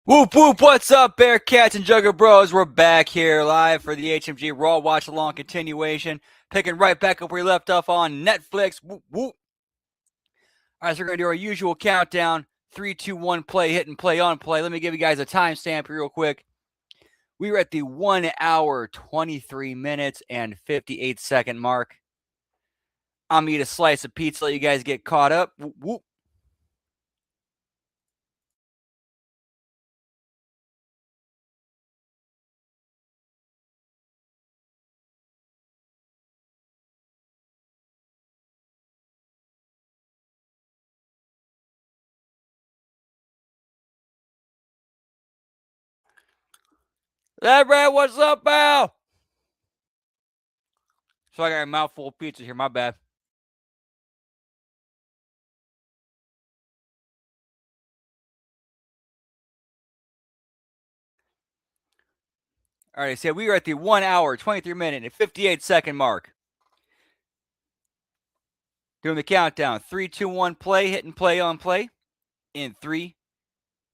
Whoop whoop, what's up, Bearcats and Jugger Bros? We're back here live for the HMG Raw Watch Along continuation, picking right back up where we left off on Netflix. Whoop whoop. All right, so we're going to do our usual countdown 3, 2, 1, play, hit, and play on play. Let me give you guys a timestamp real quick. We were at the 1 hour, 23 minutes, and 58 second mark. I'm going to eat a slice of pizza, let you guys get caught up. Whoop whoop. That rat, what's up, pal? So I got a mouthful of pizza here, my bad. All right, so we were at the 1 hour, 23 minute, and 58 second mark. Doing the countdown. 3, 2, 1, play, hit and play on play. In 3,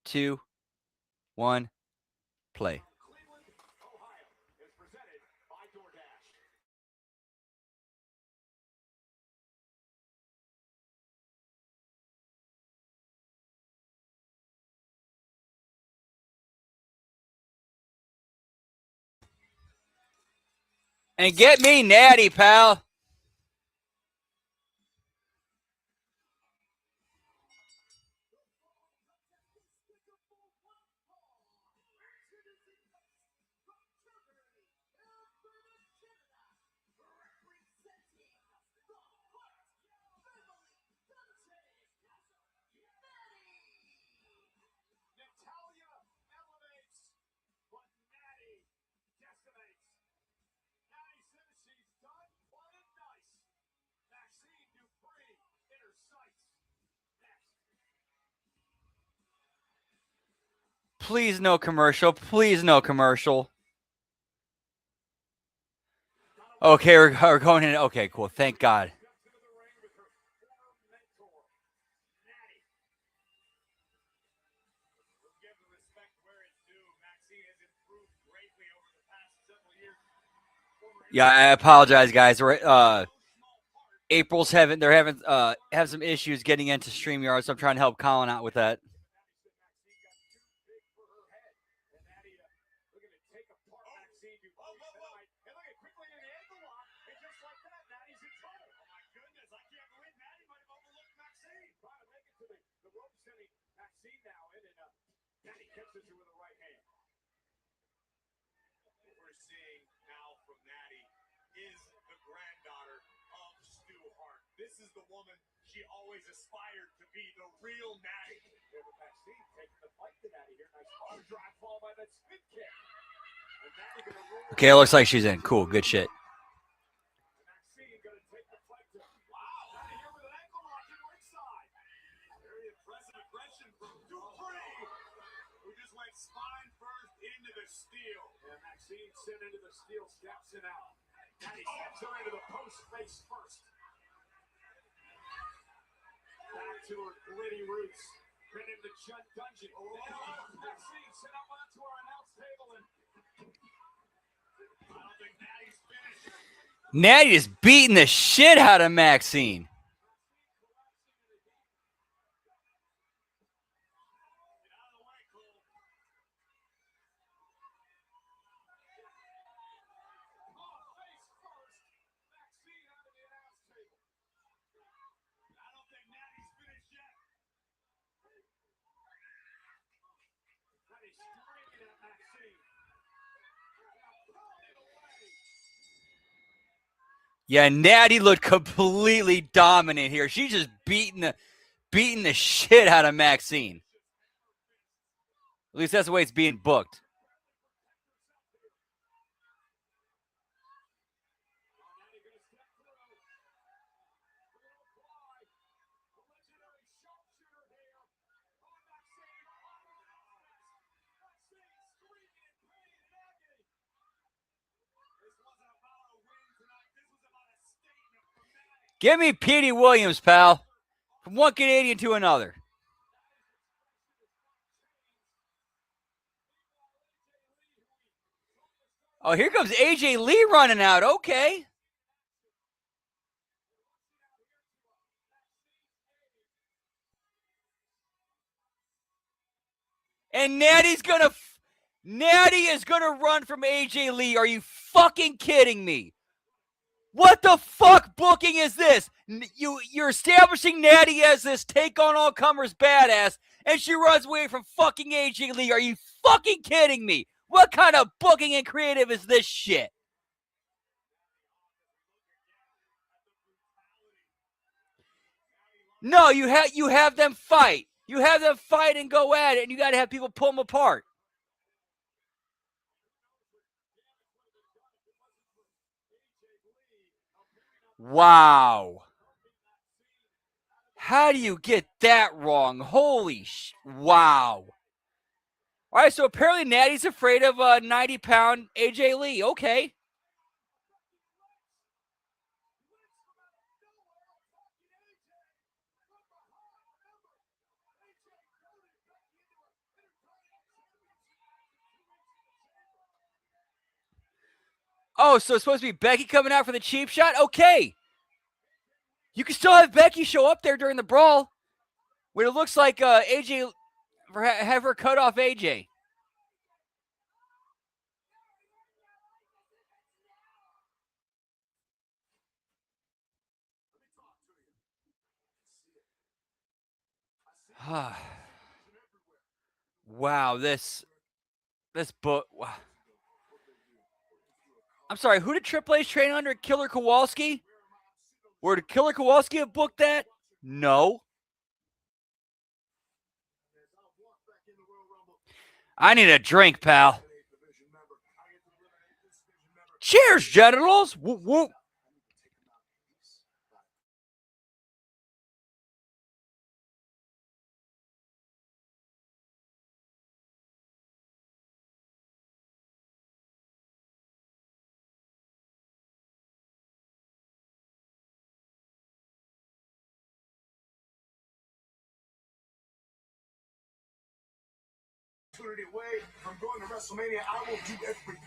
2, 1, play. And get me natty, pal. Please no commercial. Please no commercial. Okay, we're going in. Okay, cool. Thank God. Yeah, I apologize, guys. April's having have some issues getting into StreamYard, so I'm trying to help Colin out with that. This is the woman she always aspired to be, the real Natty. Maxine taking the fight to Natty here. Nice arm drag fall by that spin kick. Okay, it looks like she's in. Cool, good shit. Maxine gonna take the fight to Natty here with an ankle lock in ringside. Very impressive aggression from Dupree, who just went spine first into the steel. And Maxine sent into the steel, steps it out. Natty steps her into the post face first. Back to her gritty roots. Been in the dungeon. Oh, Maxine set up onto our announce table, and I don't think Natty's finished. Natty is beating the shit out of Maxine. Yeah, Natty looked completely dominant here. She's just beating the shit out of Maxine. At least that's the way it's being booked. Give me Petey Williams, pal. From one Canadian to another. Oh, here comes AJ Lee running out. Okay. And Natty is gonna run from AJ Lee. Are you fucking kidding me? What the fuck booking is this? You're establishing Natty as this take on all comers badass, and she runs away from fucking AJ Lee. Are you fucking kidding me? What kind of booking and creative is this shit? No, you have them fight. You have them fight and go at it, and you got to have people pull them apart. Wow. How do you get that wrong? Holy wow. All right, so apparently Natty's afraid of 90-pound AJ Lee. Okay. Oh, so it's supposed to be Becky coming out for the cheap shot? Okay. You can still have Becky show up there during the brawl when it looks like AJ, have her cut off AJ. Wow, this book. Wow. I'm sorry, who did Triple H train under? Killer Kowalski? Or did Killer Kowalski have booked that? No. I need a drink, pal. Cheers, genitals. Whoop, whoop.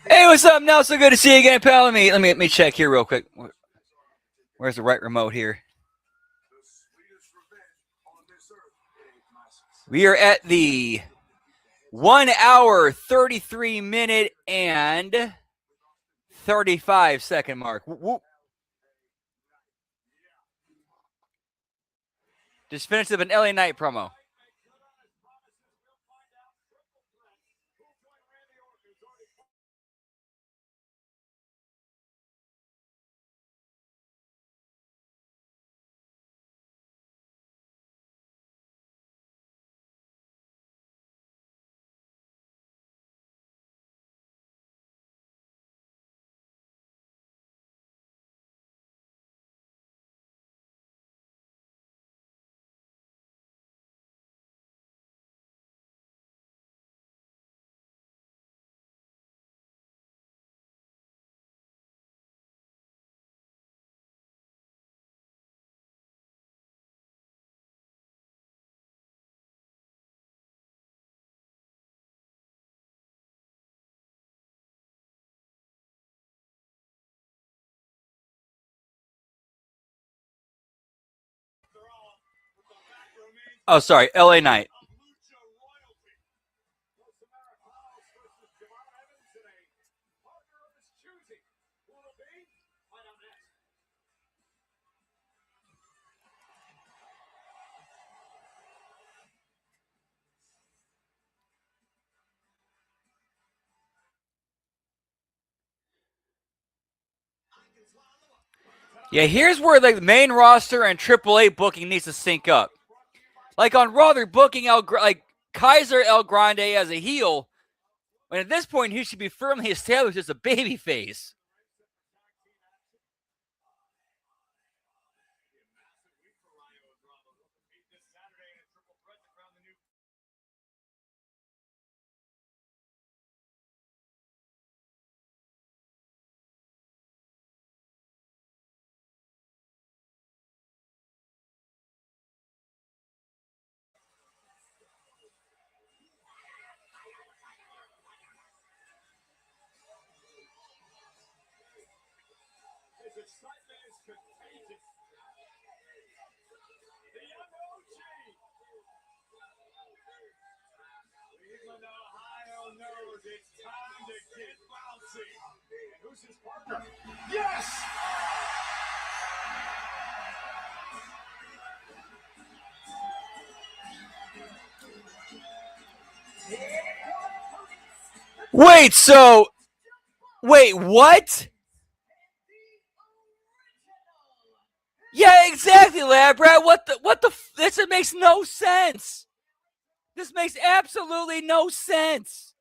Hey, what's up, Nelson? Good to see you again, pal. Let me check here real quick. Where's the right remote here? We are at the 1 hour, 33 minute, and 35 second mark. Whoop, whoop. Just finished up an LA Knight promo. Oh, sorry, LA Knight. Yeah, here's where the main roster and AAA booking needs to sync up. Like on Raw, they're booking like Kaiser El Grande as a heel, when at this point he should be firmly established as a babyface. contagious. The young OG. Cleveland, Ohio knows it's time to get bouncy. And who's his partner? Yes! Wait, what? Yeah, exactly, Labrat. What the, this makes no sense. This makes absolutely no sense.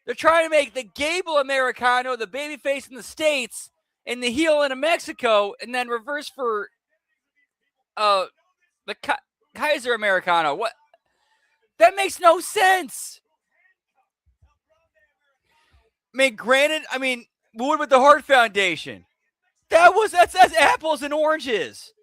They're trying to make the Gable Americano the babyface in the States and the heel in Mexico, and then reverse for the Kaiser Americano. What? That makes no sense. I mean, granted, Wood with the Heart Foundation. That's apples and oranges.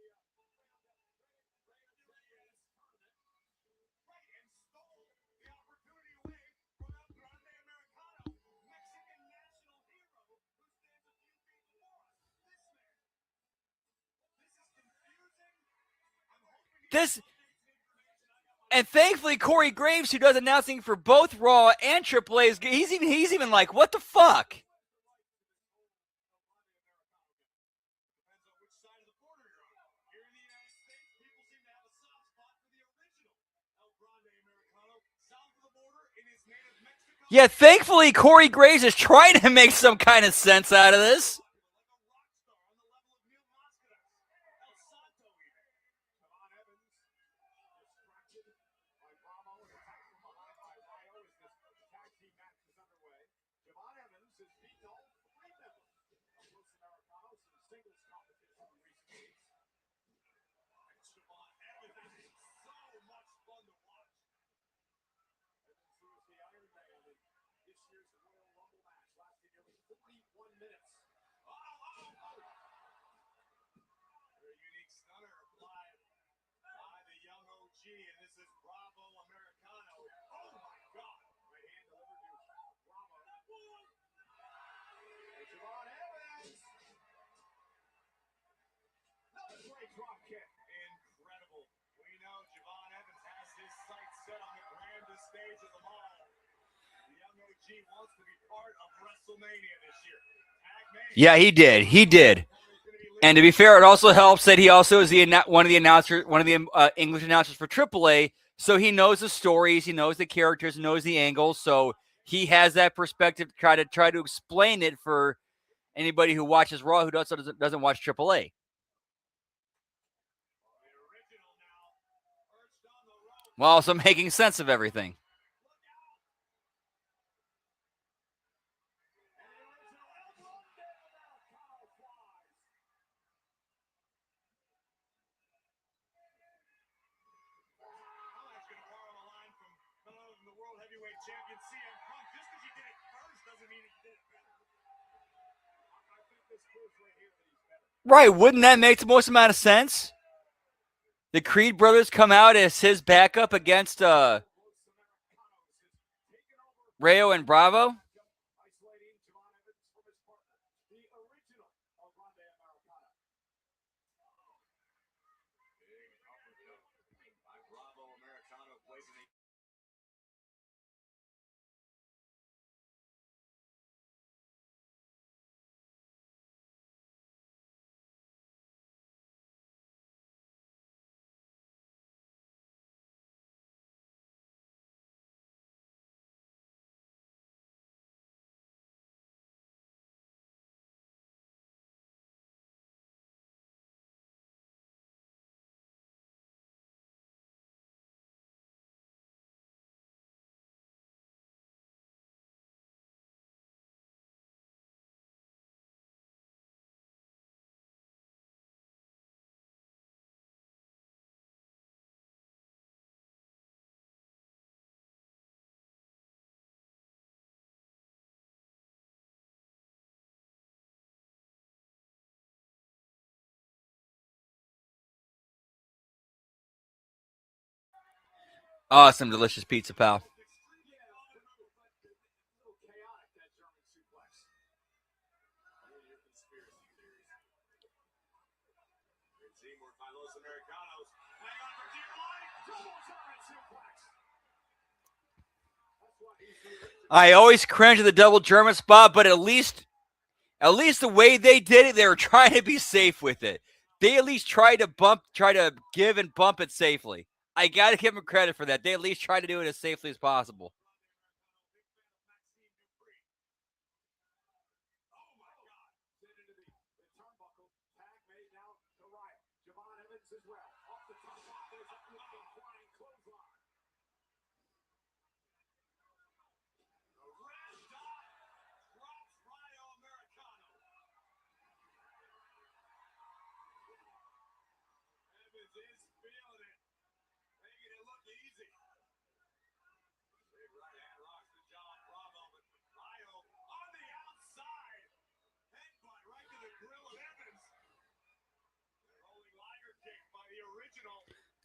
And thankfully, Corey Graves, who does announcing for both Raw and AAA, he's even like, what the fuck? Yeah, thankfully, Corey Graves is trying to make some kind of sense out of this. Yeah, he did. He did. And to be fair, it also helps that he also is one of the English announcers for AAA, so he knows the stories, he knows the characters, knows the angles, so he has that perspective to try to explain it for anybody who watches Raw who doesn't watch AAA. While also making sense of everything. Right, wouldn't that make the most amount of sense? The Creed brothers come out as his backup against Rayo and Bravo. Awesome, delicious pizza, pal. I always cringe at the double German spot, but at least the way they did it, they were trying to be safe with it. They at least tried to give and bump it safely. I got to give them credit for that. They at least tried to do it as safely as possible.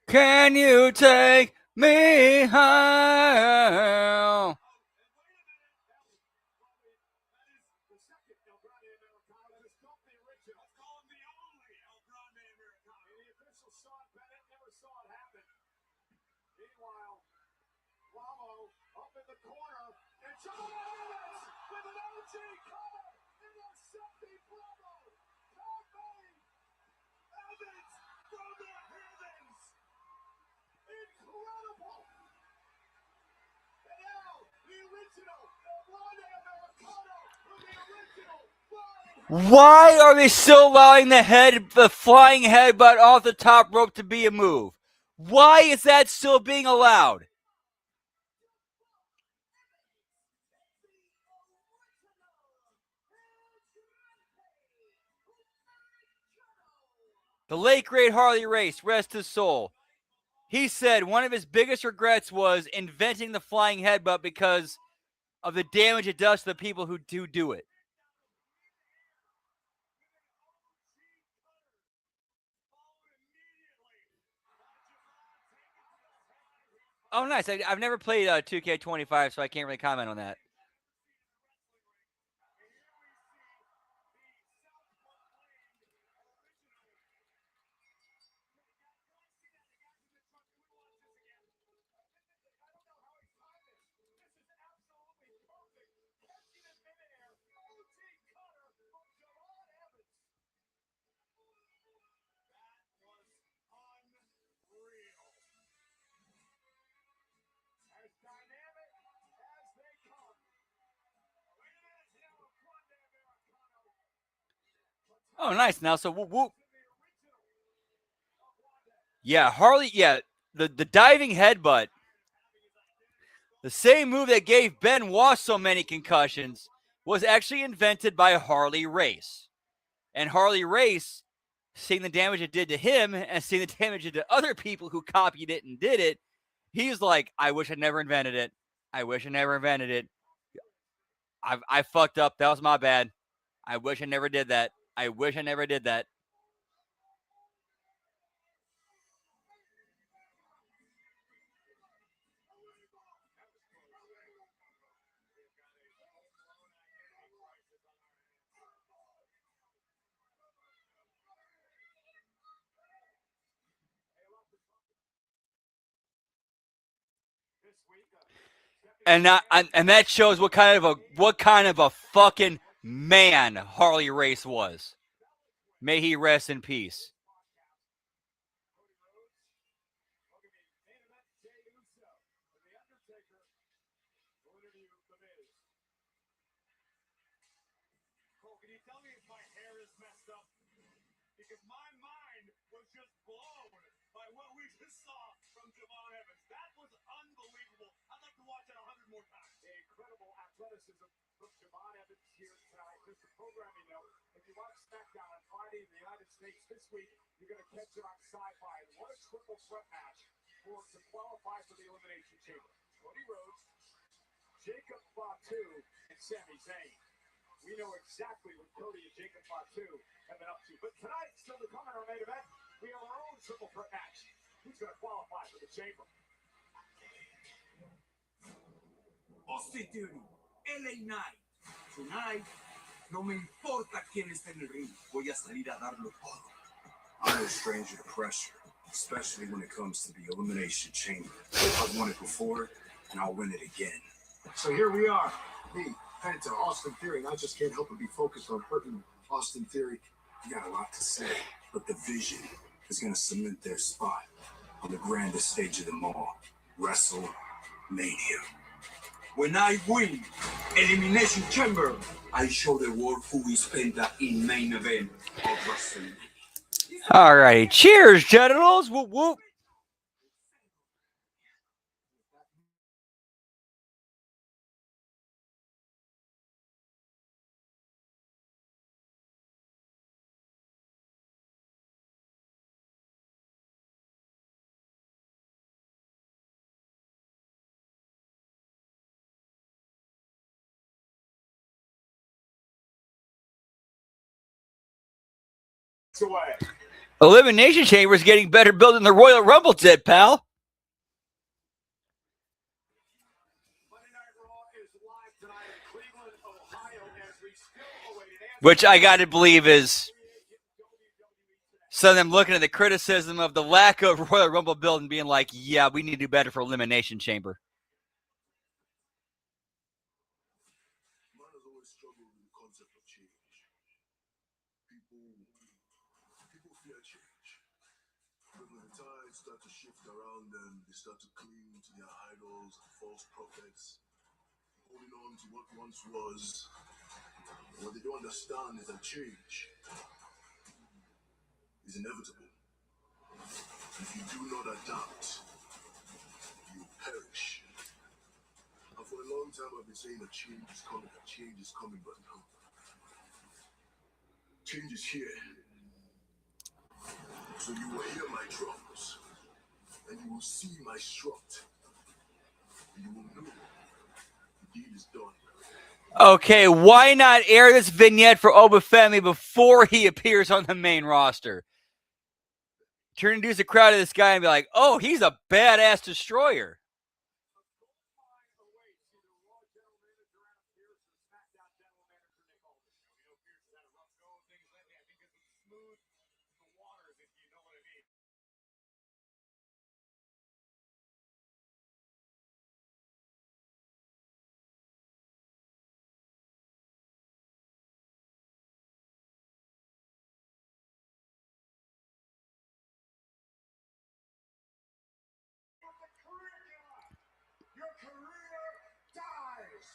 Can you take me home? Why are they still allowing the flying headbutt off the top rope to be a move? Why is that still being allowed? The late great Harley Race, rest his soul. He said one of his biggest regrets was inventing the flying headbutt because of the damage it does to the people who do it. Oh, nice. I've never played 2K25, so I can't really comment on that. Oh, nice. Now, so whoop, whoop. Yeah, Harley. Yeah, the diving headbutt, the same move that gave Benoit so many concussions, was actually invented by Harley Race. And Harley Race, seeing the damage it did to him and seeing the damage it did to other people who copied it and did it, he's like, I wish I never invented it. I wish I never invented it. I fucked up. That was my bad. I wish I never did that. I wish I never did that. And that shows what kind of a fucking man Harley Race was. May he rest in peace. Austin Theory, LA Knight. Tonight, no me importa quién está en el ring. Voy a salir a darlo todo. I'm no stranger to pressure, especially when it comes to the Elimination Chamber. I've won it before, and I'll win it again. So here we are. Me, Penta, Austin Theory, and I just can't help but be focused on hurting Austin Theory. You got a lot to say, but the vision is going to cement their spot on the grandest stage of them all, WrestleMania. When I win Elimination Chamber, I show the world who is Penta in main event of wrestling. All righty. Cheers, genitals. Whoop, whoop. Away. Elimination Chamber is getting better built than the Royal Rumble did, pal. Which I got to believe is some of them looking at the criticism of the lack of Royal Rumble build and being like, yeah, we need to do better for Elimination Chamber. Man has always struggled with the concept of change. People fear change. But when the tides start to shift around them, they start to cling to their idols, false prophets, holding on to what once was. What they don't understand is that change is inevitable. If you do not adapt, you perish. And for a long time, I've been saying that change is coming, but no. Change is here. So you will hear my drums, and you will see my strut, and you will know the deed is done. Okay, why not air this vignette for Obafemi before he appears on the main roster? To introduce a crowd to this guy and be like, oh, he's a badass destroyer. Your career dies.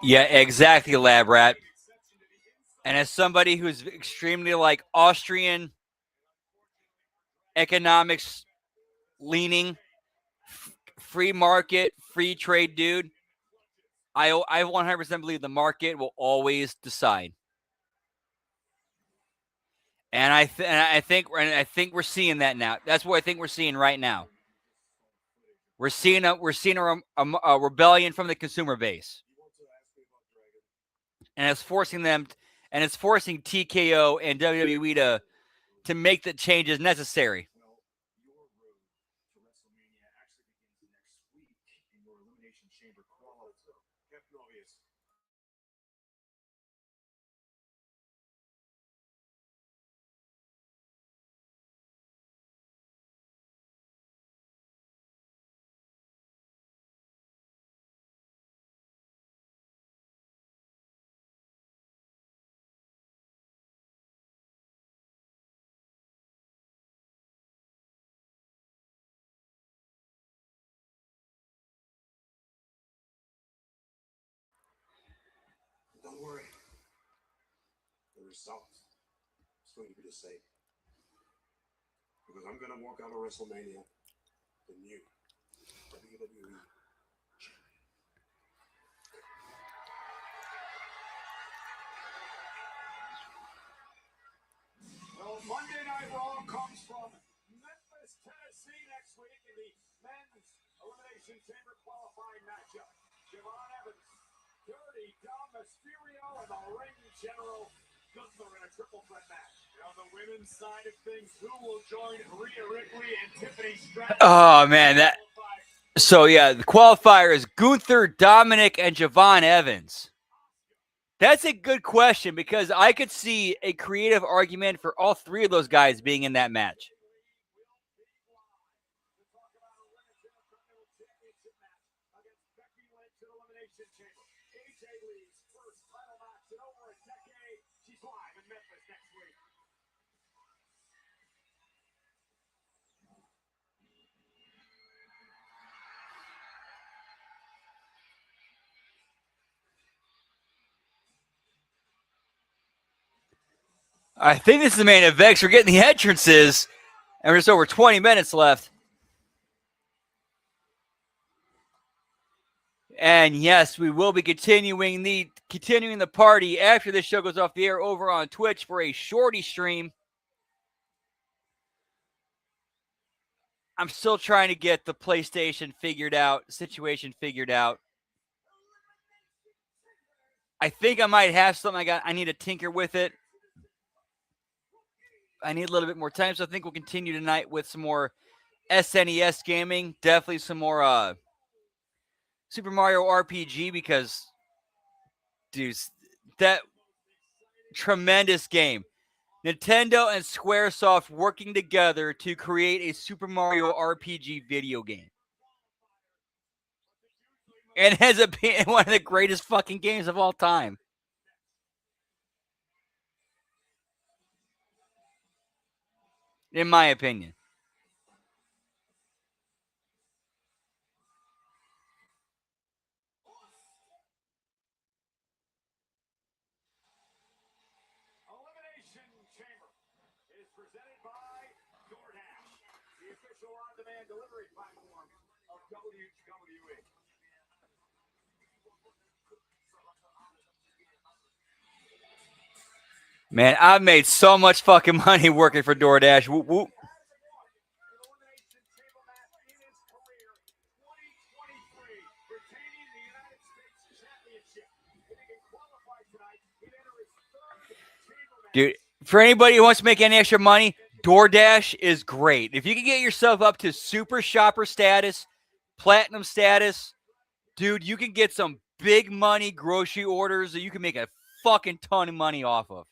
Yeah, exactly, Lab Rat. And as somebody who's extremely like Austrian economics leaning, free market, free trade dude, I 100% believe the market will always decide. And I think we're seeing that now. That's what I think we're seeing right now. We're seeing a rebellion from the consumer base, and it's forcing them, and it's forcing TKO and WWE to make the changes necessary. Well, your road to WrestleMania actually begins next week in your Elimination Chamber qualifier. Captain Obvious. Don't worry. The result is going to be the same. Because I'm going to walk out of WrestleMania the new WWE champion. Well, Monday Night Raw comes from Memphis, Tennessee next week in the men's Elimination Chamber qualifying matchup. Javon Evans, Dirty Dom Mysterio, and the ring general Gunther in a triple threat match. On the women's side of things, who will join Rhea Ripley and Tiffany Stratton? Oh man, so yeah, the qualifier is Gunther, Dominic, and Javon Evans. That's a good question because I could see a creative argument for all three of those guys being in that match. to the Elimination Chamber. AJ Lee's first title match in over a decade. She's live in Memphis next week. I think this is the main event. We're getting the entrances, and we're just over 20 minutes left. And yes, we will be continuing the party after this show goes off the air over on Twitch for a shorty stream. I'm still trying to get the PlayStation situation figured out. I think I might have something I need to tinker with it. I need a little bit more time, so I think we'll continue tonight with some more SNES gaming. Definitely some more Super Mario RPG because, dude, that tremendous game. Nintendo and Squaresoft working together to create a Super Mario RPG video game. And has been one of the greatest fucking games of all time. In my opinion. Elimination Chamber is presented by DoorDash, the official on-demand delivery platform of WWE. Man, I've made so much fucking money working for DoorDash. Whoop, whoop. Dude, for anybody who wants to make any extra money, DoorDash is great. If you can get yourself up to super shopper status, platinum status, dude, you can get some big money grocery orders that you can make a fucking ton of money off of.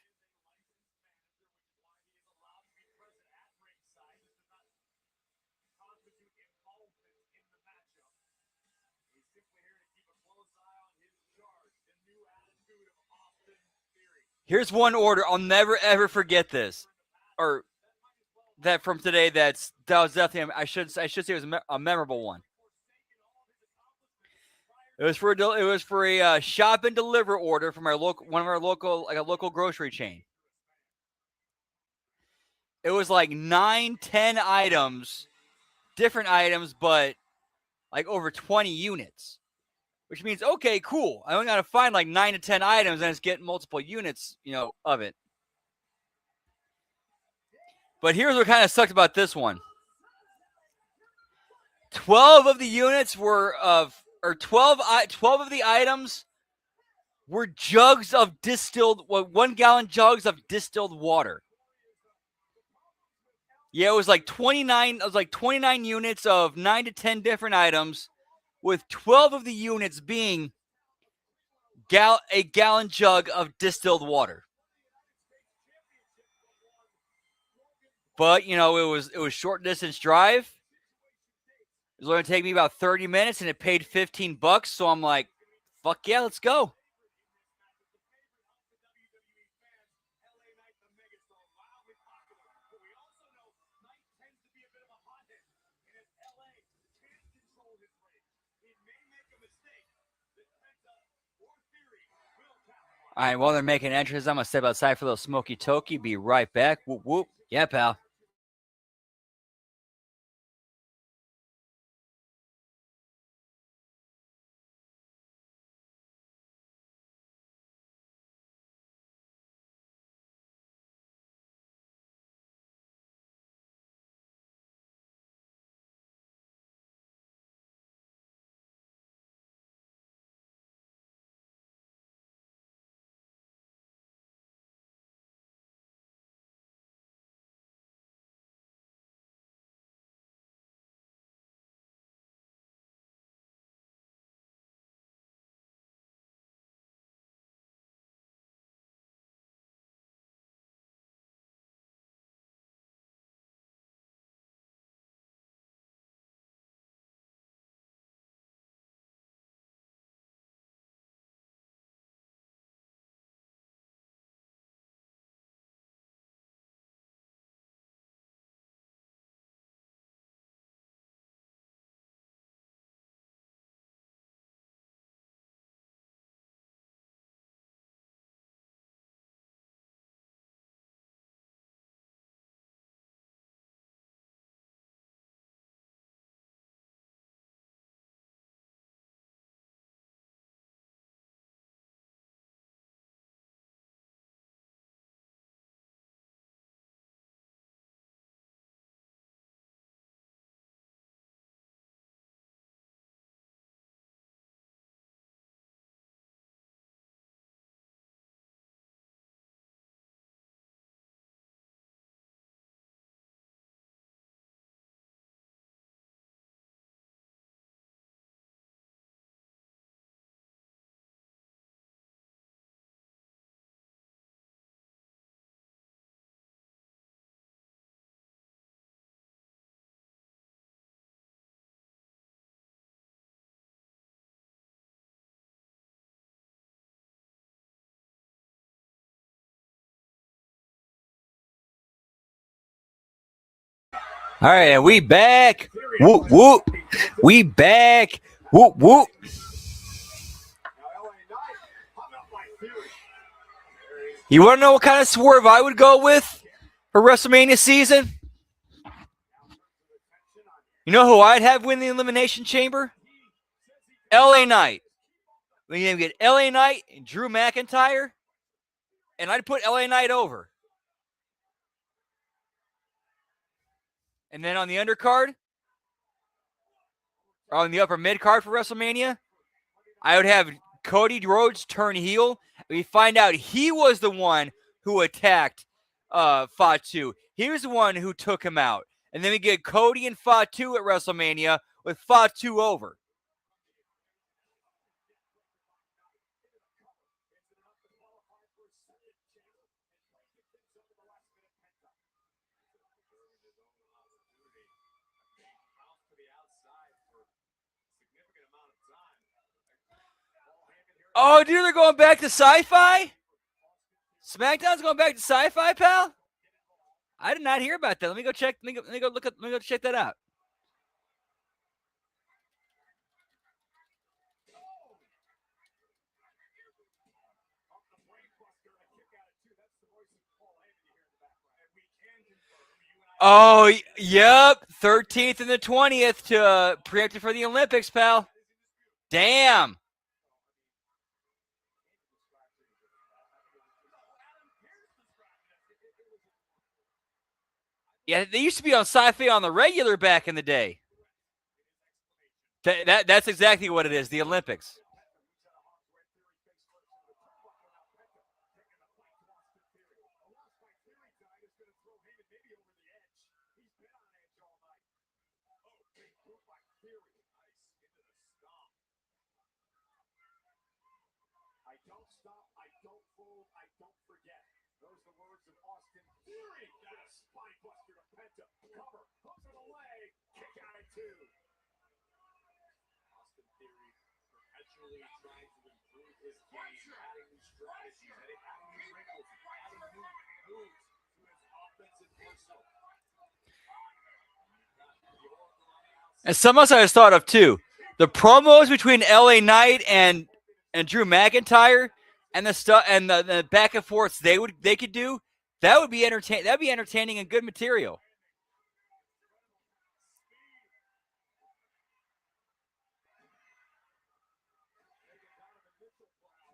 Here's one order. I'll never ever forget this. Or that from today that was definitely I should say it was a memorable one. It was for a shop and deliver order from one of our local grocery chain. It was like 9-10 items, different items, but like over 20 units. Which means, okay, cool. I only got to find like 9 to 10 items and it's getting multiple units, of it. But here's what kind of sucked about this one. 12 of the units were 12 of the items were jugs of 1 gallon jugs of distilled water. Yeah, it was like 29. It was like 29 units of 9 to 10 different items, with 12 of the units being a gallon jug of distilled water. But it was short distance drive. It was going to take me about 30 minutes, and it paid $15. So I'm like, fuck yeah, let's go. All right, while they're making entries, I'm going to step outside for a little smoky toky. Be right back. Whoop, whoop. Yeah, pal. All right, and we back. Whoop, whoop. We back. Whoop, whoop. You want to know what kind of swerve I would go with for WrestleMania season? You know who I'd have win the Elimination Chamber? LA Knight. We can get LA Knight and Drew McIntyre, and I'd put LA Knight over. And then on the undercard, or on the upper mid card for WrestleMania, I would have Cody Rhodes turn heel. We find out he was the one who attacked Fatu. He was the one who took him out. And then we get Cody and Fatu at WrestleMania with Fatu over. Oh, dude, they're going back to sci-fi? SmackDown's going back to sci-fi, pal? I did not hear about that. Let me go check. Let me go check that out. Oh, yep. 13th and the 20th to preempted for the Olympics, pal. Damn. Yeah, they used to be on sci-fi on the regular back in the day. That's exactly what it is, the Olympics. I don't stop, I don't fold, I don't forget. Those are the words of Austin Theory. Got a spine buster to Penta. Cover, hooks to the leg, kick out at two. Austin Theory perpetually trying to improve his game, adding new strategies, adding new wrinkles, adding new moves to his offensive arsenal. And some else I just thought of too. The promos between LA Knight and Drew McIntyre and the stuff and the back and forths they could do, that would be entertaining. That'd be entertaining and good material.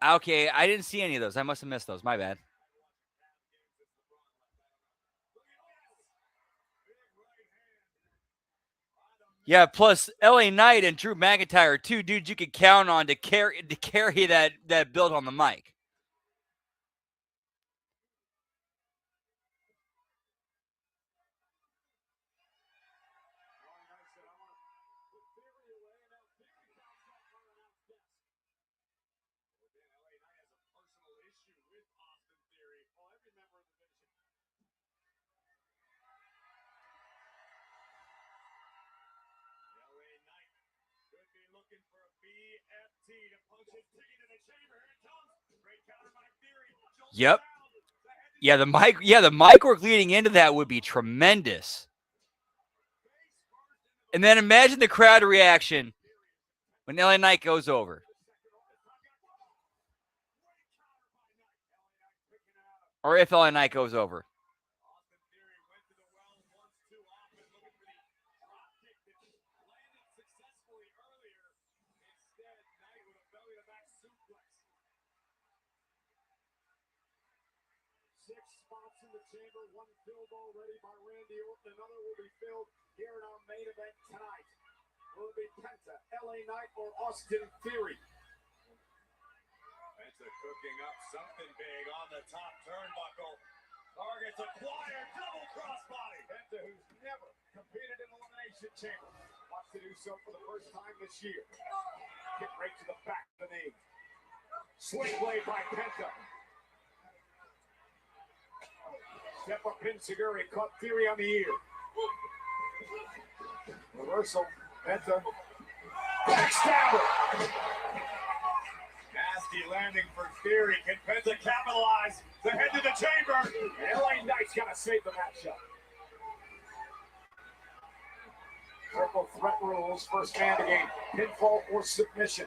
Okay, I didn't see any of those. I must have missed those. My bad. Yeah, plus LA Knight and Drew McIntyre are two dudes you could count on to carry that build on the mic. Yep. Yeah, the mic work leading into that would be tremendous. And then imagine the crowd reaction when LA Knight goes over. Or if LA Knight goes over. Another will be filled here in our main event tonight. Will it be Penta, LA Knight, or Austin Theory? Penta cooking up something big on the top turnbuckle. Targets acquired, double crossbody. Penta, who's never competed in Elimination Chamber, wants to do so for the first time this year. Kick right to the back of the knee. Sling blade by Penta. Step up Pinsiguri, caught Theory on the ear. Reversal, Penta. Backstabber. Nasty landing for Theory. Can Penta capitalize? The head to the chamber. LA Knight's got to save the matchup. threat rules. First man to gain pinfall or submission.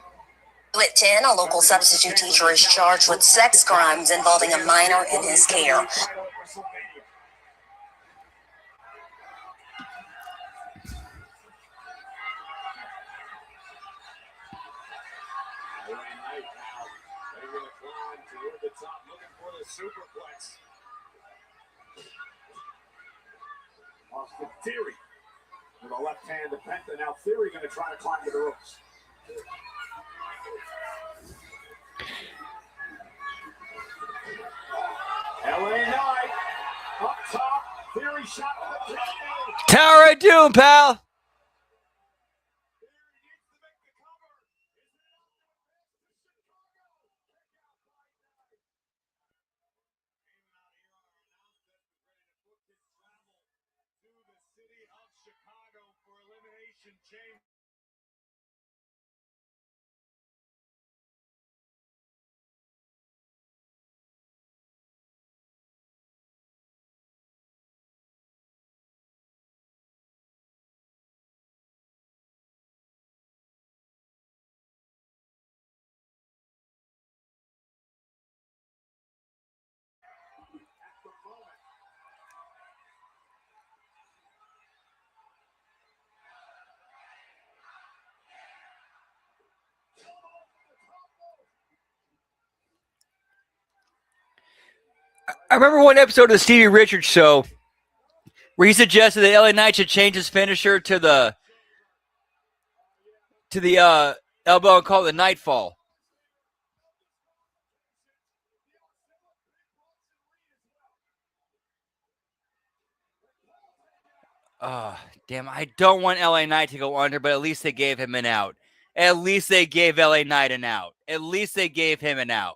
At 10, a local substitute teacher is charged with sex crimes involving a minor in his care. Superplex. Austin Theory with a left hand to Penta. Now Theory going to try to climb to the ropes. LA Knight up top. Theory shot to the Tower of Doom, pal. I remember one episode of the Stevie Richards show where he suggested that LA Knight should change his finisher to the elbow and call it the Nightfall. Oh, damn, I don't want LA Knight to go under, but at least they gave him an out. At least they gave LA Knight an out. At least they gave him an out.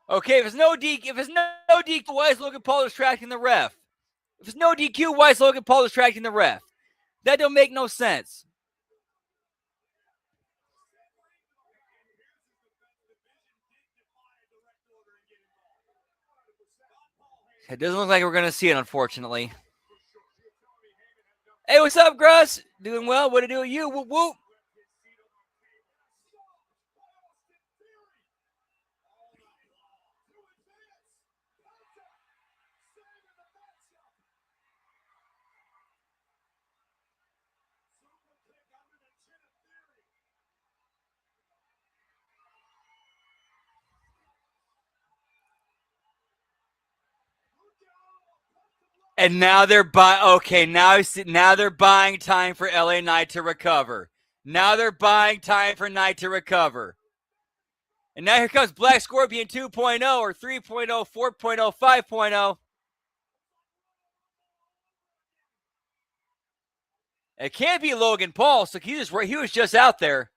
Okay, if it's no DQ, why is Logan Paul distracting the ref? If it's no DQ, why is Logan Paul distracting the ref? That don't make no sense. It doesn't look like we're going to see it, unfortunately. Hey, what's up, Gruss? Doing well? What to do with you? Whoop, whoop. And now they're now they're buying time for LA Knight to recover. Now they're buying time for Knight to recover. And now here comes Black Scorpion 2.0 or 3.0, 4.0, 5.0. It can't be Logan Paul, so he was just out there.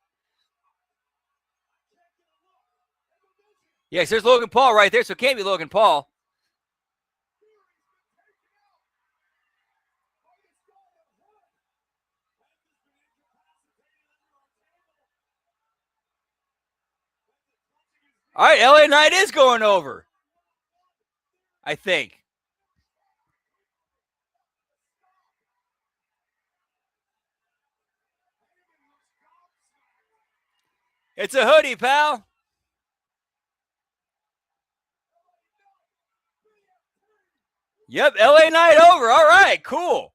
Yes, there's Logan Paul right there, so it can't be Logan Paul. All right, LA Knight is going over, I think. It's a hoodie, pal. Yep, LA Knight over. All right, cool.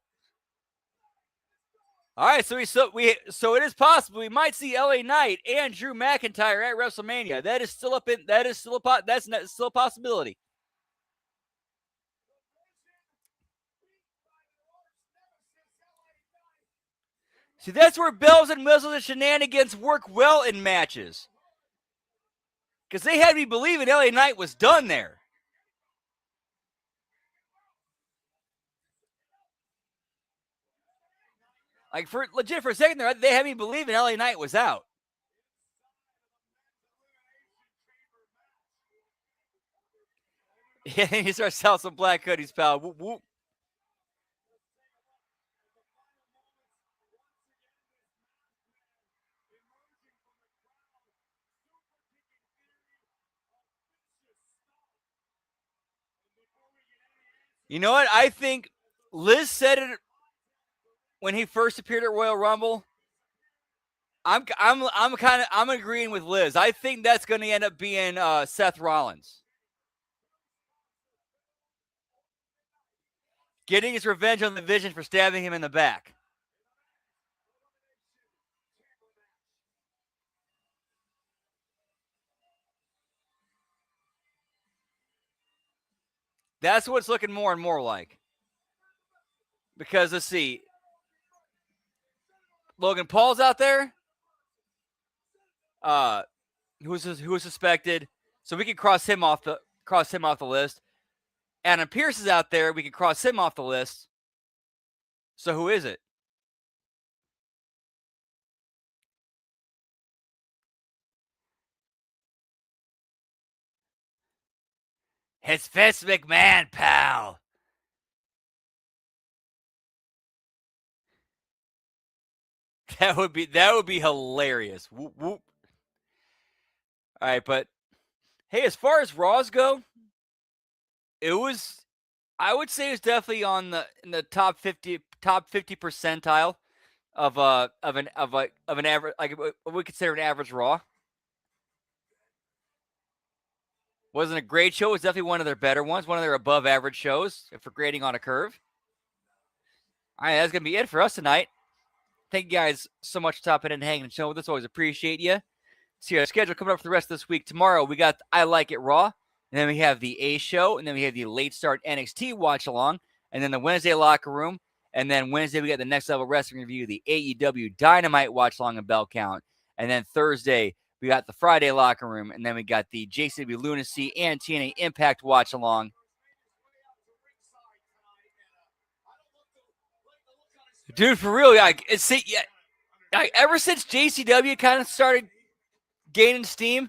All right, so it is possible we might see LA Knight and Drew McIntyre at WrestleMania. That's still a possibility. See, that's where bells and whistles and shenanigans work well in matches. Because they had me believing LA Knight was done there. Like, for a second there, they had me believing LA Knight was out. Yeah, he starts selling some black hoodies, pal. Whoop, whoop. You know what? I think Liz said it when he first appeared at Royal Rumble. I'm agreeing with Liz. I think that's going to end up being Seth Rollins getting his revenge on the Vision for stabbing him in the back. That's what it's looking more and more like. Because let's see, Logan Paul's out there, who was suspected, so we can cross him off the list. Adam Pearce is out there, we can cross him off the list. So who is it? It's Vince McMahon, pal. That would be hilarious. Whoop, whoop. All right, but hey, as far as Raws go, I would say it was definitely in the top 50 percentile of an average, like what we consider an average Raw. Wasn't a great show. It was definitely one of their better ones, one of their above average shows if we're grading on a curve. All right, that's gonna be it for us tonight. Thank you guys so much for stopping in and hanging and showing with us. Always appreciate you. See our schedule coming up for the rest of this week. Tomorrow we got I Like It Raw, and then we have the A Show, and then we have the late start NXT watch along, and then the Wednesday locker room, and then Wednesday we got the Next Level Wrestling review, the AEW Dynamite watch along and bell count, and then Thursday we got the Friday locker room, and then we got the JCW Lunacy and TNA Impact watch along. Dude, for real, ever since JCW kind of started gaining steam,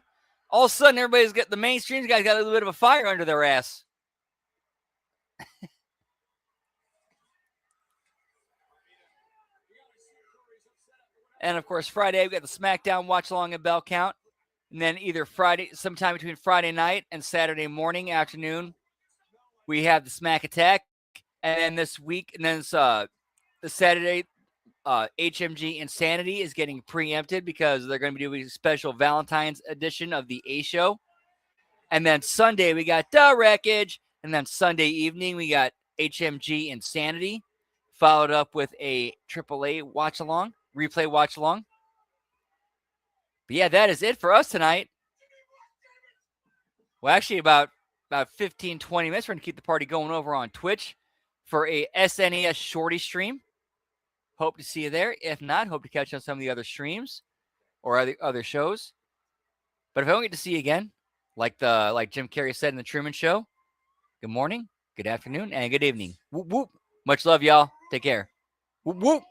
all of a sudden everybody's got the mainstream guys got a little bit of a fire under their ass. And of course, Friday we got the SmackDown watch along and bell count, and then either sometime between Friday night and Saturday morning afternoon, we have the Smack Attack, and then this week, and then the Saturday. HMG Insanity is getting preempted because they're going to be doing a special Valentine's edition of the A Show. And then Sunday, we got The Wreckage. And then Sunday evening, we got HMG Insanity, followed up with a AAA watch-along, replay watch-along. But yeah, that is it for us tonight. Well, actually, about 15, 20 minutes. We're going to keep the party going over on Twitch for a SNES Shorty stream. Hope to see you there. If not, hope to catch you on some of the other streams or other shows. But if I don't get to see you again, like Jim Carrey said in the Truman Show, good morning, good afternoon, and good evening. Whoop, whoop. Much love, y'all. Take care. Whoop, whoop.